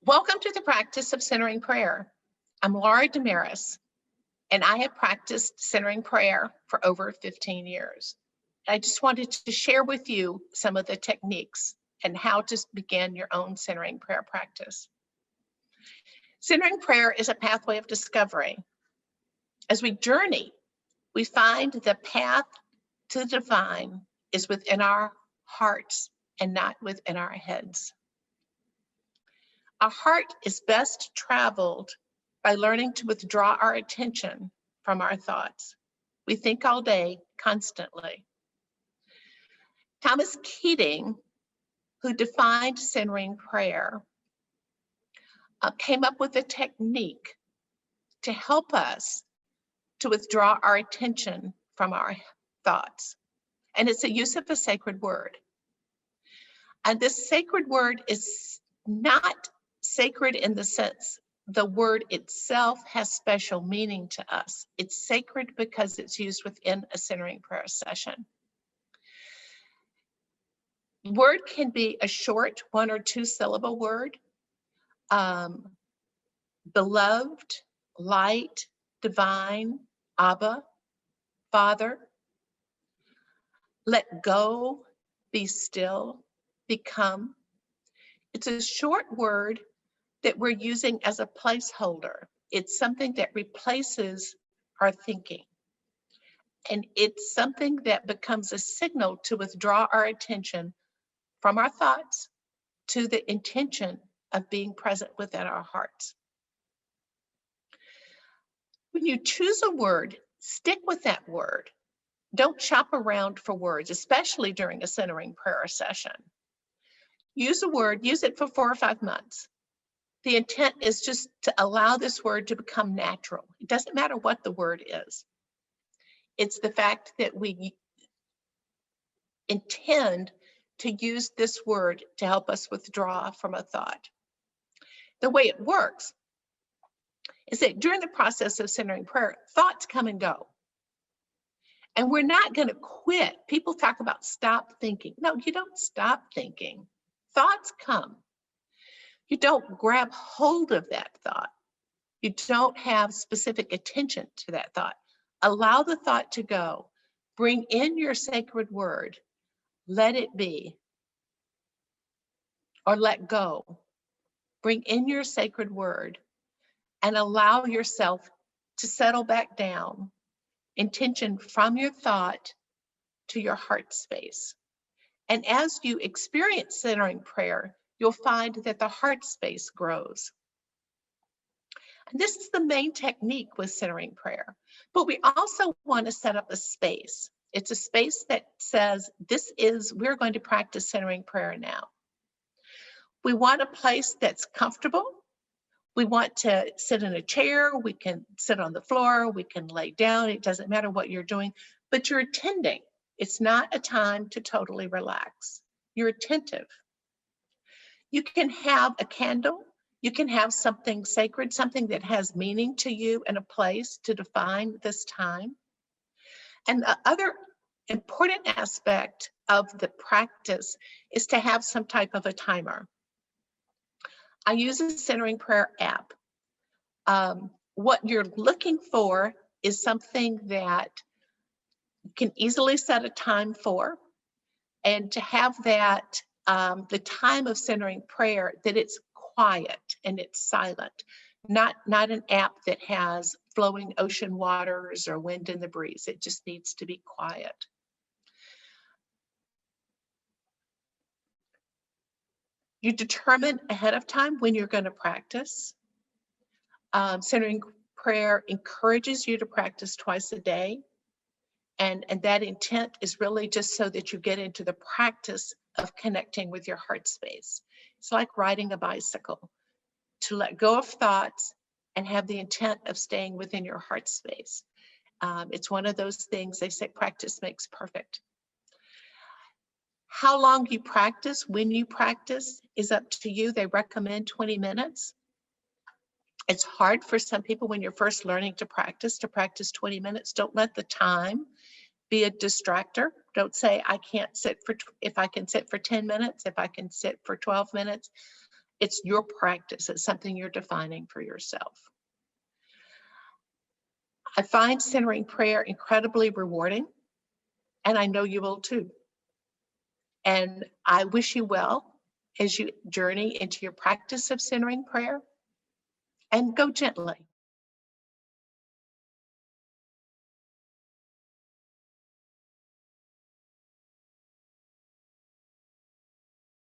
Welcome to the practice of centering prayer. I'm Laura Damaris, and I have practiced centering prayer for over 15 years. I just wanted to share with you some of the techniques and how to begin your own centering prayer practice. Centering prayer is a pathway of discovery. As we journey, we find the path to the divine is within our hearts and not within our heads. Our heart is best traveled by learning to withdraw our attention from our thoughts. We think all day, constantly. Thomas Keating, who defined centering prayer, came up with a technique to help us to withdraw our attention from our thoughts. And it's a use of a sacred word. And this sacred word is not sacred in the sense the word itself has special meaning to us. It's sacred because it's used within a centering prayer session. Word can be a short 1 or 2 syllable word. Beloved, light, divine, Abba, Father. Let go, be still, become. It's a short word that we're using as a placeholder. It's something that replaces our thinking. And it's something that becomes a signal to withdraw our attention from our thoughts to the intention of being present within our hearts. When you choose a word, stick with that word. Don't shop around for words, especially during a centering prayer session. Use a word, use it for 4 or 5 months. The intent is just to allow this word to become natural. It doesn't matter what the word is. It's the fact that we intend to use this word to help us withdraw from a thought. The way it works is that during the process of centering prayer, thoughts come and go. And we're not going to quit. People talk about stop thinking. No, you don't stop thinking. Thoughts come. You don't grab hold of that thought. You don't have specific attention to that thought. Allow the thought to go. Bring in your sacred word. Let it be. Or let go. Bring in your sacred word and allow yourself to settle back down. Intention from your thought to your heart space. And as you experience centering prayer, you'll find that the heart space grows. And this is the main technique with centering prayer. But we also want to set up a space. It's a space that says, we're going to practice centering prayer now. We want a place that's comfortable. We want to sit in a chair. We can sit on the floor. We can lay down. It doesn't matter what you're doing, but you're attending. It's not a time to totally relax. You're attentive. You can have a candle. You can have something sacred, something that has meaning to you and a place to define this time. And the other important aspect of the practice is to have some type of a timer. I use a centering prayer app. What you're looking for is something that you can easily set a time for, and to have that, the time of centering prayer, that it's quiet and it's silent, not an app that has flowing ocean waters or wind in the breeze. It just needs to be quiet. You determine ahead of time when you're going to practice. Centering prayer encourages you to practice twice a day. And that intent is really just so that you get into the practice of connecting with your heart space. It's like riding a bicycle, to let go of thoughts and have the intent of staying within your heart space. It's one of those things, they say practice makes perfect. How long you practice, when you practice, is up to you. They recommend 20 minutes. It's hard for some people when you're first learning to practice 20 minutes. Don't let the time be a distractor. Don't say, I can't sit for, if I can sit for 10 minutes, if I can sit for 12 minutes. It's your practice. It's something you're defining for yourself. I find centering prayer incredibly rewarding, and I know you will too. And I wish you well as you journey into your practice of centering prayer, and go gently.